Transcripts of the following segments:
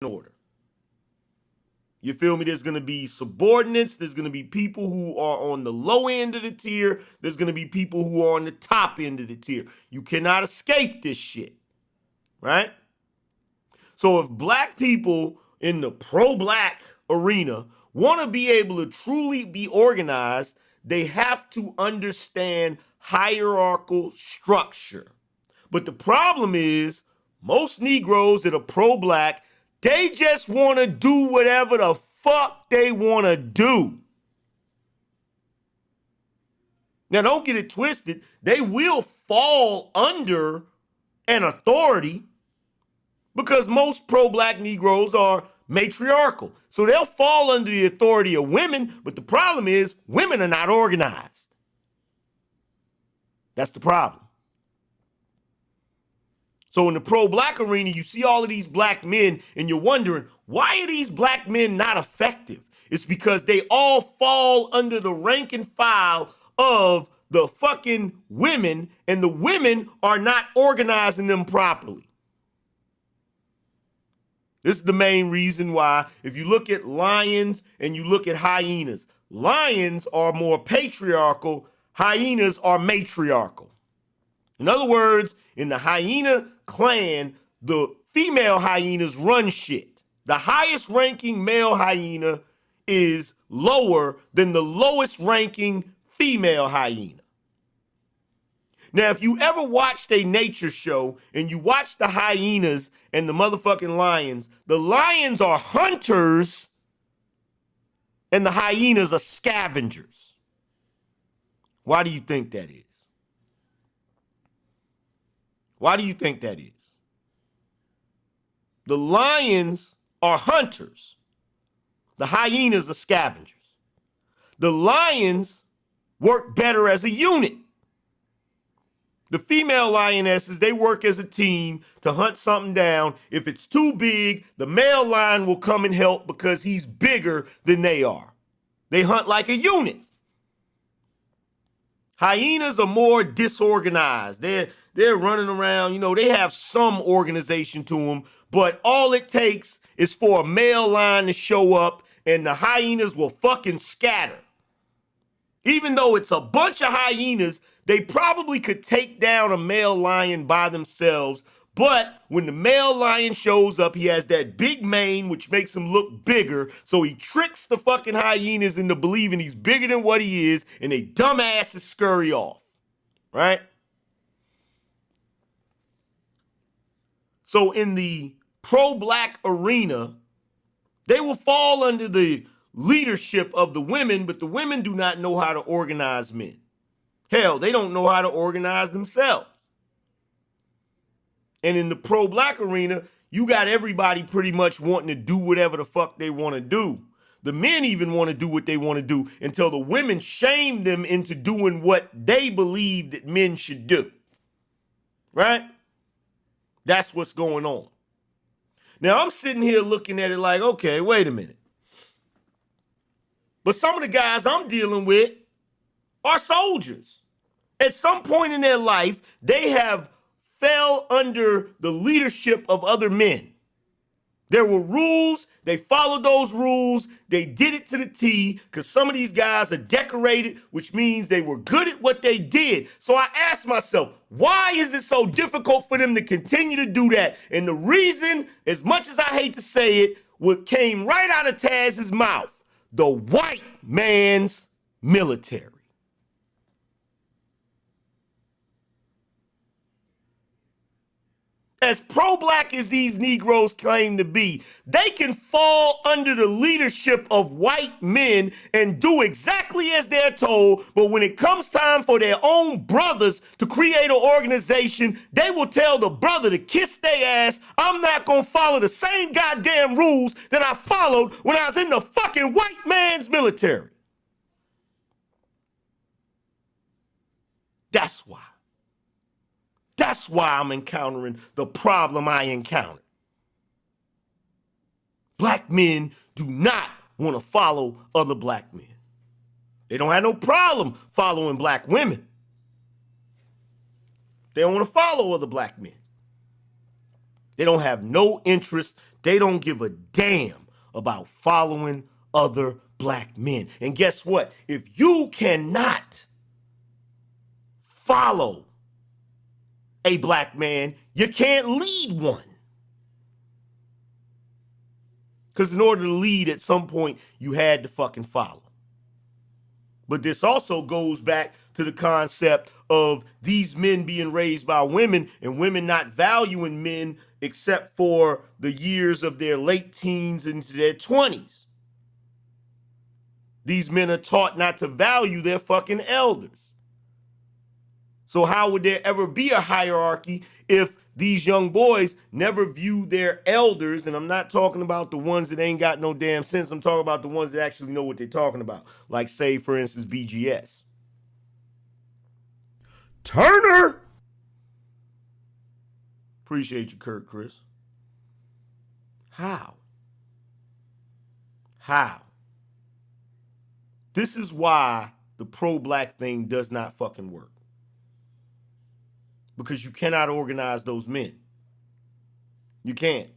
order. You feel me? There's going to be subordinates. There's going to be people who are on the low end of the tier. There's going to be people who are on the top end of the tier. You cannot escape this shit, right? So if black people in the pro-black arena want to be able to truly be organized, they have to understand hierarchical structure. But the problem is, most Negroes that are pro-black, they just want to do whatever the fuck they want to do. Now, don't get it twisted. They will fall under an authority because most pro-black Negroes are matriarchal. So they'll fall under the authority of women, but the problem is women are not organized. That's the problem. So in the pro-black arena, you see all of these black men and you're wondering, why are these black men not effective? It's because they all fall under the rank and file of the fucking women, and the women are not organizing them properly. This is the main reason why, if you look at lions and you look at hyenas, lions are more patriarchal, hyenas are matriarchal. In other words, in the hyena clan, the female hyenas run shit. The highest ranking male hyena is lower than the lowest ranking female hyena. Now, if you ever watched a nature show and you watch the hyenas and the motherfucking lions, the lions are hunters and the hyenas are scavengers. Why do you think that is? Why do you think that is? The lions are hunters. The hyenas are scavengers. The lions work better as a unit. The female lionesses, they work as a team to hunt something down. If it's too big, the male lion will come and help because he's bigger than they are. They hunt like a unit. Hyenas are more disorganized. They're running around, you know, they have some organization to them, but all it takes is for a male lion to show up and the hyenas will fucking scatter. Even though it's a bunch of hyenas, they probably could take down a male lion by themselves, but when the male lion shows up, he has that big mane, which makes him look bigger, so he tricks the fucking hyenas into believing he's bigger than what he is, and they dumbasses scurry off, right? So in the pro-black arena, they will fall under the leadership of the women, but the women do not know how to organize men. Hell, they don't know how to organize themselves. And in the pro-black arena, you got everybody pretty much wanting to do whatever the fuck they want to do. The men even want to do what they want to do until the women shame them into doing what they believe that men should do. Right? That's what's going on. Now, I'm sitting here looking at it like, okay, wait a minute. But some of the guys I'm dealing with are soldiers. At some point in their life, they have fell under the leadership of other men. There were rules. They followed those rules. They did it to the T because some of these guys are decorated, which means they were good at what they did. So I asked myself, why is it so difficult for them to continue to do that? And the reason, as much as I hate to say it, what came right out of Taz's mouth, the white man's military. As pro-black as these Negroes claim to be, they can fall under the leadership of white men and do exactly as they're told, but when it comes time for their own brothers to create an organization, they will tell the brother to kiss their ass. I'm not gonna follow the same goddamn rules that I followed when I was in the fucking white man's military. That's why. That's why I'm encountering the problem I encountered. Black men do not want to follow other black men. They don't have no problem following black women. They don't want to follow other black men. They don't have no interest They don't give a damn about following other black men. And guess what? If you cannot follow a black man, you can't lead one. Because in order to lead, at some point, you had to fucking follow. But this also goes back to the concept of these men being raised by women and women not valuing men except for the years of their late teens into their 20s. These men are taught not to value their fucking elders. So how would there ever be a hierarchy if these young boys never view their elders? And I'm not talking about the ones that ain't got no damn sense. I'm talking about the ones that actually know what they're talking about. Like, say, for instance, BGS. Turner! Appreciate you, Kurt Chris. How? This is why the pro-black thing does not fucking work. Because you cannot organize those men. You can't.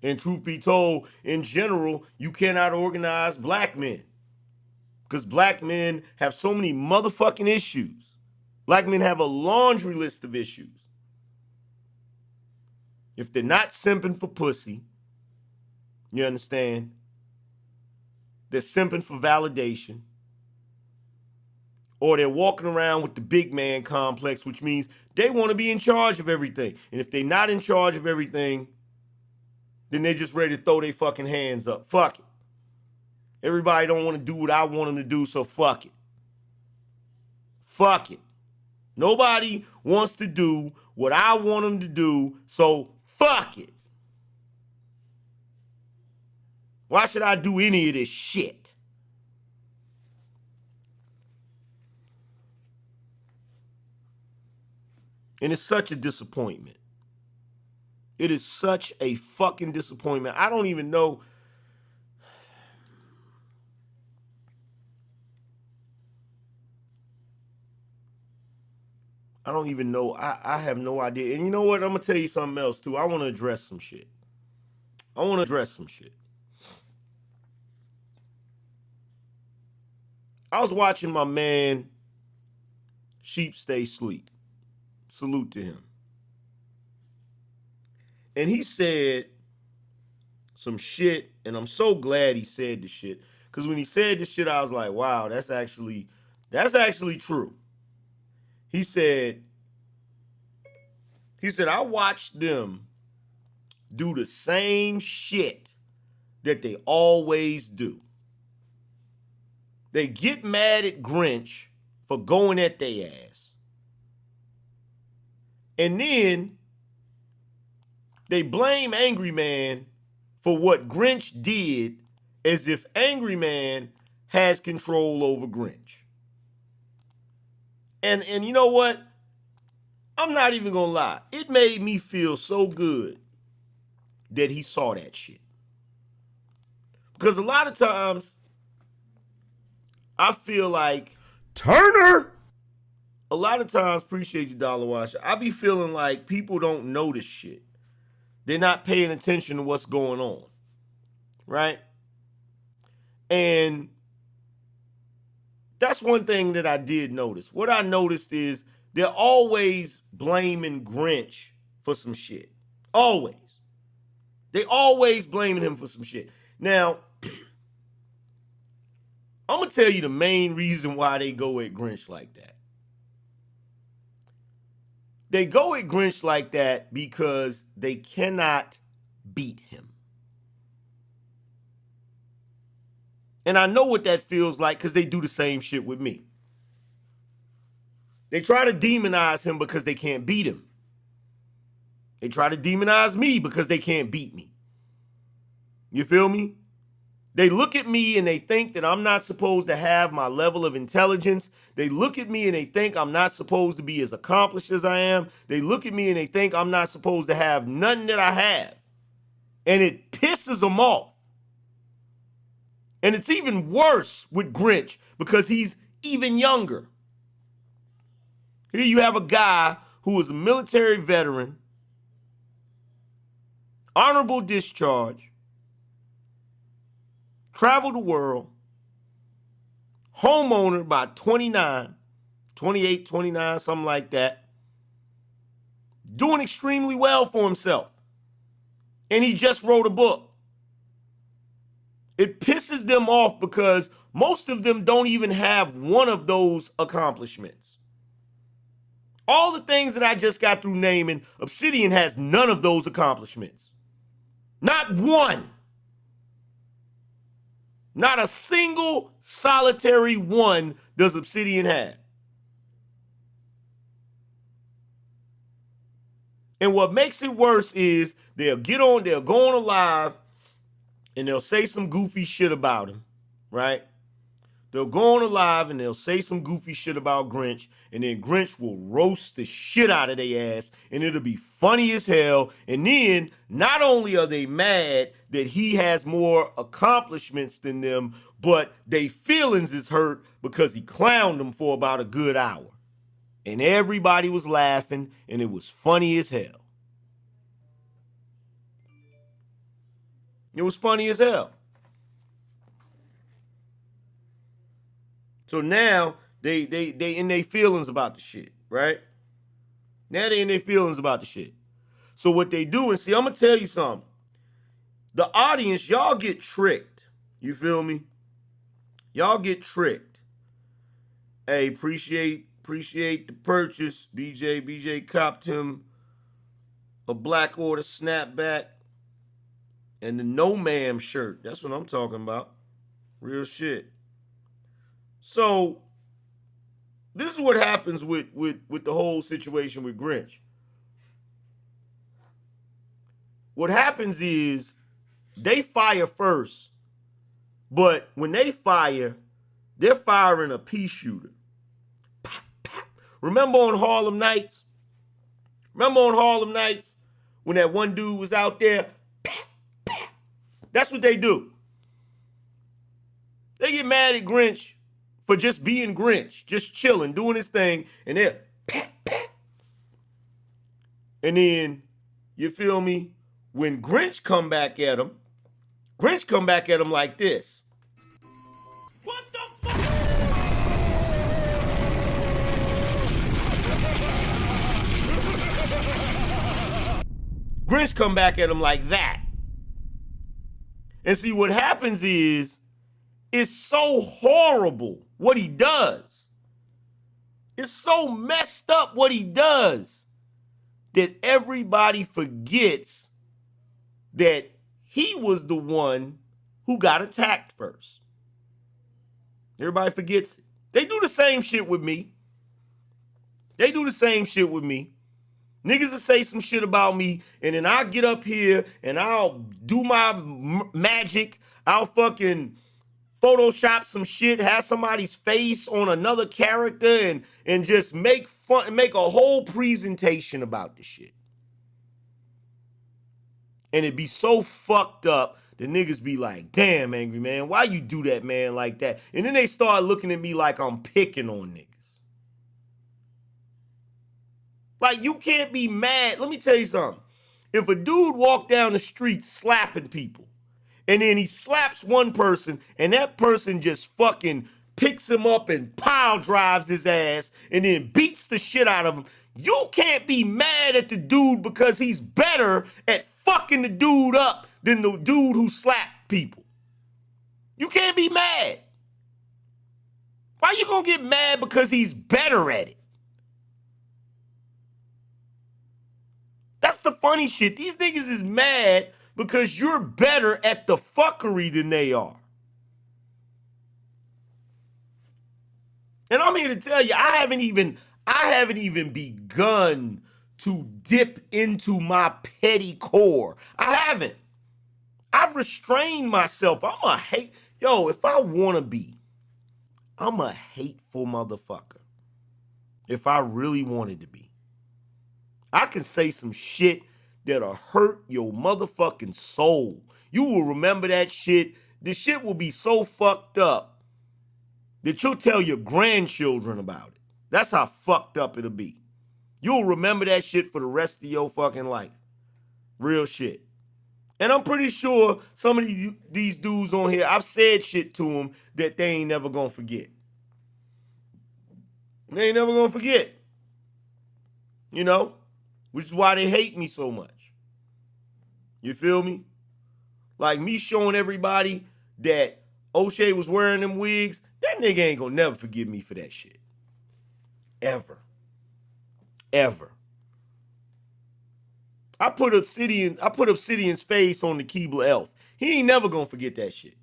And truth be told, in general, you cannot organize black men. Because black men have so many motherfucking issues. Black men have a laundry list of issues. If they're not simping for pussy, you understand? They're simping for validation. Or they're walking around with the big man complex, which means they want to be in charge of everything. And if they're not in charge of everything, then they're just ready to throw their fucking hands up. Fuck it. Everybody don't want to do what I want them to do, so fuck it. Fuck it. Nobody wants to do what I want them to do, so fuck it. Why should I do any of this shit? And it's such a disappointment. It is such a fucking disappointment. I don't even know. I don't even know. I have no idea. And you know what? I'm going to tell you something else, too. I want to address some shit. I was watching my man, Sheep Stay Sleep. Salute to him. And he said some shit, and I'm so glad he said the shit. Because when he said the shit, I was like, wow, that's actually true. He said, I watched them do the same shit that they always do. They get mad at Grinch for going at their ass. And then they blame Angry Man for what Grinch did as if Angry Man has control over Grinch. And you know what? I'm not even gonna lie. It made me feel so good that he saw that shit. Because a lot of times, I feel like Turner. A lot of times, appreciate you, Dollar Washer. I be feeling like people don't notice shit. They're not paying attention to what's going on, right? And that's one thing that I did notice. What I noticed is they're always blaming Grinch for some shit. Always. They always blaming him for some shit. Now, I'm going to tell you the main reason why they go at Grinch like that. They go at Grinch like that because they cannot beat him. And I know what that feels like because they do the same shit with me. They try to demonize him because they can't beat him. They try to demonize me because they can't beat me. You feel me? They look at me and they think that I'm not supposed to have my level of intelligence. They look at me and they think I'm not supposed to be as accomplished as I am. They look at me and they think I'm not supposed to have nothing that I have. And it pisses them off. And it's even worse with Grinch because he's even younger. Here you have a guy who is a military veteran honorable discharge, travel the world, homeowner by 29, 28, 29, something like that, doing extremely well for himself. And he just wrote a book. It pisses them off because most of them don't even have one of those accomplishments. All the things that I just got through naming, Obsidian has none of those accomplishments. Not one. Not a single solitary one does Obsidian have. And what makes it worse is they'll go on a live and they'll say some goofy shit about him, right? They'll go on a live and they'll say some goofy shit about Grinch, and then Grinch will roast the shit out of their ass, and it'll be funny as hell. And then not only are they mad that he has more accomplishments than them, but they feelings is hurt because he clowned them for about a good hour. And everybody was laughing, and it was funny as hell. It was funny as hell. So now they in their feelings about the shit, right? Now they in their feelings about the shit. So what they do, and see, I'm gonna tell you something. The audience, y'all get tricked. You feel me? Y'all get tricked. Hey, appreciate the purchase. BJ copped him a Black Order snapback and the No Ma'am shirt. That's what I'm talking about. Real shit. So this is what happens with the whole situation with Grinch. What happens is they fire first, but when they fire, they're firing a pea shooter. Remember on Harlem Nights? When that one dude was out there? That's what they do. They get mad at Grinch for just being Grinch, just chilling, doing his thing, and they're and then, you feel me? When Grinch come back at him like this. What the fuck? Grinch come back at him like that. And see, what happens is, it's so horrible what he does. It's so messed up what he does that everybody forgets that he was the one who got attacked first. Everybody forgets it. They do the same shit with me. Niggas will say some shit about me, and then I'll get up here and I'll do my magic. I'll fucking Photoshop some shit, have somebody's face on another character, and just make a whole presentation about this shit. And it be so fucked up, the niggas be like, damn, Angry Man, why you do that, man, like that? And then they start looking at me like I'm picking on niggas. Like, you can't be mad. Let me tell you something. If a dude walk down the street slapping people, and then he slaps one person, and that person just fucking picks him up and pile drives his ass, and then beats the shit out of him, you can't be mad at the dude because he's better at fucking the dude up than the dude who slapped people. You can't be mad. Why you gonna get mad because he's better at it? That's the funny shit. These niggas is mad because you're better at the fuckery than they are. And I'm here to tell you, I haven't even begun to dip into my petty core. I haven't. I've restrained myself. If I want to be, I'm a hateful motherfucker. If I really wanted to be. I can say some shit that'll hurt your motherfucking soul. You will remember that shit. The shit will be so fucked up that you'll tell your grandchildren about it. That's how fucked up it'll be. You'll remember that shit for the rest of your fucking life. Real shit. And I'm pretty sure some of these dudes on here, I've said shit to them that they ain't never gonna forget. They ain't never gonna forget. You know? Which is why they hate me so much. You feel me? Like me showing everybody that O'Shea was wearing them wigs, that nigga ain't gonna never forgive me for that shit. Ever. Ever. I put Obsidian's face on the Keebler elf. He ain't never gonna forget that shit.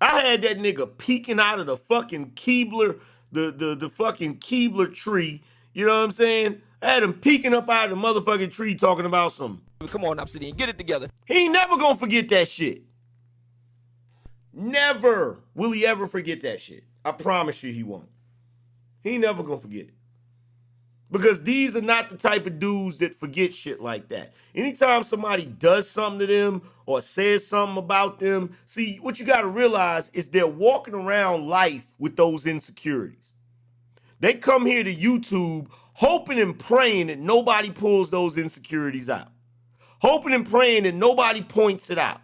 I had that nigga peeking out of the fucking Keebler, the fucking Keebler tree. You know what I'm saying? I had him peeking up out of the motherfucking tree talking about some. Come on, Obsidian, get it together. He ain't never gonna forget that shit. Never will he ever forget that shit. I promise you he won't. He ain't never gonna forget it. Because these are not the type of dudes that forget shit like that. Anytime somebody does something to them or says something about them, see, what you got to realize is they're walking around life with those insecurities. They come here to YouTube hoping and praying that nobody pulls those insecurities out. Hoping and praying that nobody points it out.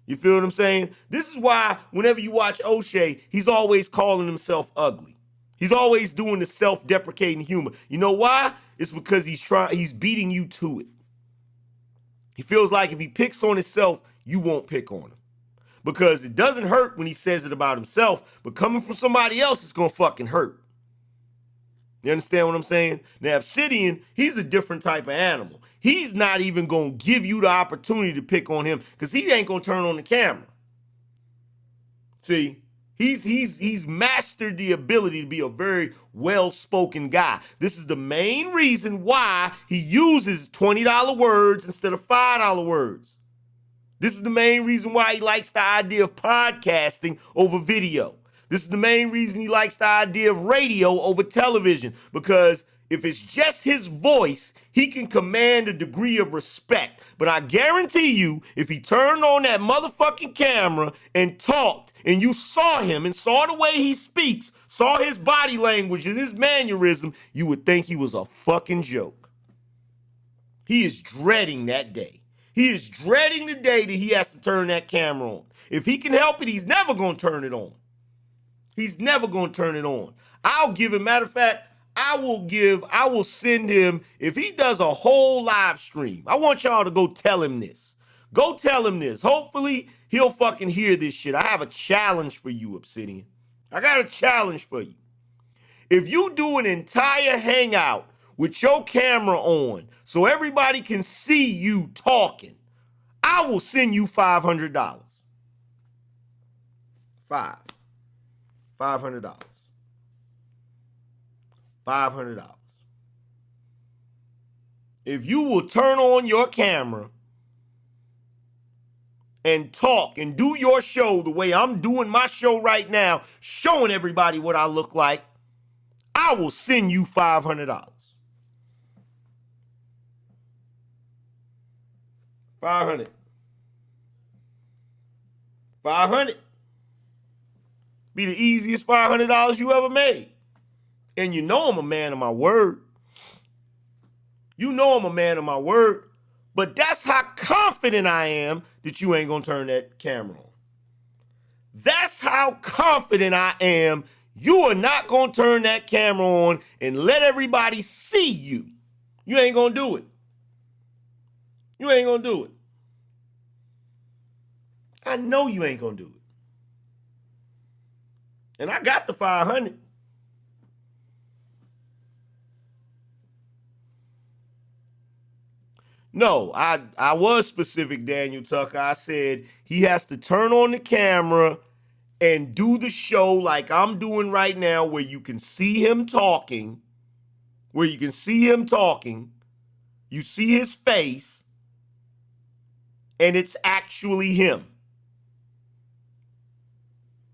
You feel what I'm saying? This is why whenever you watch O'Shea, he's always calling himself ugly. He's always doing the self-deprecating humor. You know why? It's because he's beating you to it. He feels like if he picks on himself, you won't pick on him. Because it doesn't hurt when he says it about himself, but coming from somebody else, it's gonna fucking hurt. You understand what I'm saying? Now, Obsidian, he's a different type of animal. He's not even gonna give you the opportunity to pick on him because he ain't gonna turn on the camera. See? He's mastered the ability to be a very well-spoken guy. This is the main reason why he uses $20 words instead of $5 words. This is the main reason why he likes the idea of podcasting over video. This is the main reason he likes the idea of radio over television, because if it's just his voice, he can command a degree of respect. But I guarantee you, if he turned on that motherfucking camera and talked, and you saw him and saw the way he speaks, saw his body language and his mannerism, you would think he was a fucking joke. He is dreading that day. He is dreading the day that he has to turn that camera on. If he can help it, he's never going to turn it on. He's never going to turn it on. I'll give him, matter of fact, I will send him, if he does a whole live stream, I want y'all to go tell him this. Go tell him this. Hopefully, he'll fucking hear this shit. I have a challenge for you, Obsidian. I got a challenge for you. If you do an entire hangout with your camera on so everybody can see you talking, I will send you $500. $500. $500. If you will turn on your camera and talk and do your show the way I'm doing my show right now, showing everybody what I look like, I will send you $500. 500. 500. Be the easiest $500 you ever made. And you know I'm a man of my word. You know I'm a man of my word. But that's how confident I am that you ain't gonna turn that camera on. That's how confident I am you are not gonna turn that camera on and let everybody see you. You ain't gonna do it. You ain't gonna do it. I know you ain't gonna do it. And I got the 500. No, I was specific, Daniel Tucker. I said he has to turn on the camera and do the show like I'm doing right now, where you can see him talking, you see his face, and it's actually him.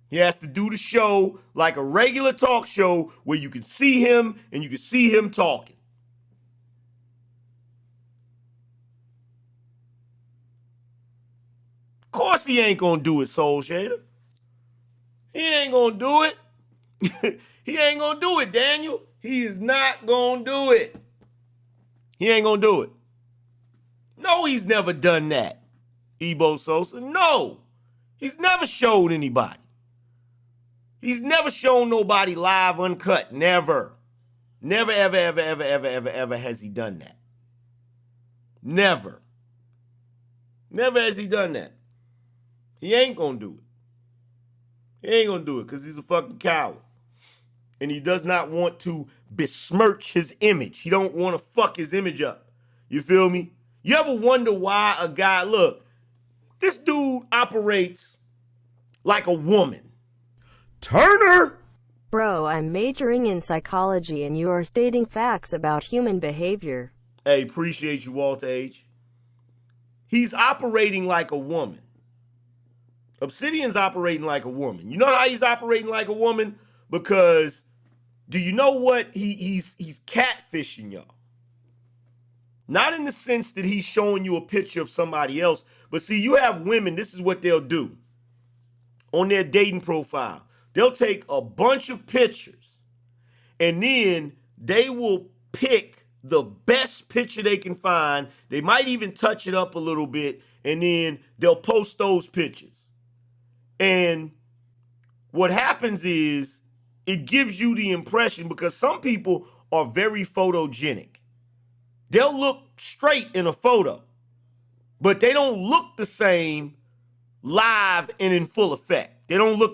He has to do the show like a regular talk show where you can see him and you can see him talking. Of course he ain't gonna do it, Soul Shader. He ain't gonna do it. He ain't gonna do it, Daniel. He is not gonna do it. He ain't gonna do it. No, he's never done that. Ebo Sosa? No. He's never showed anybody. He's never shown nobody live uncut. Never. Never, ever, ever, ever, ever, ever, ever has he done that. Never. Never has he done that. He ain't gonna do it. He ain't gonna do it because he's a fucking coward. And he does not want to besmirch his image. He don't want to fuck his image up. You feel me? You ever wonder why a guy, look, this dude operates like a woman. Turner! Bro, I'm majoring in psychology and you are stating facts about human behavior. Hey, appreciate you, Walter H. He's operating like a woman. Obsidian's operating like a woman. You know how he's operating like a woman? Because do you know what? He's catfishing y'all. Not in the sense that he's showing you a picture of somebody else, but see, you have women, this is what they'll do on their dating profile. They'll take a bunch of pictures and then they will pick the best picture they can find. They might even touch it up a little bit and then they'll post those pictures. And what happens is it gives you the impression, because some people are very photogenic. They'll look straight in a photo, but they don't look the same live and in full effect. They don't look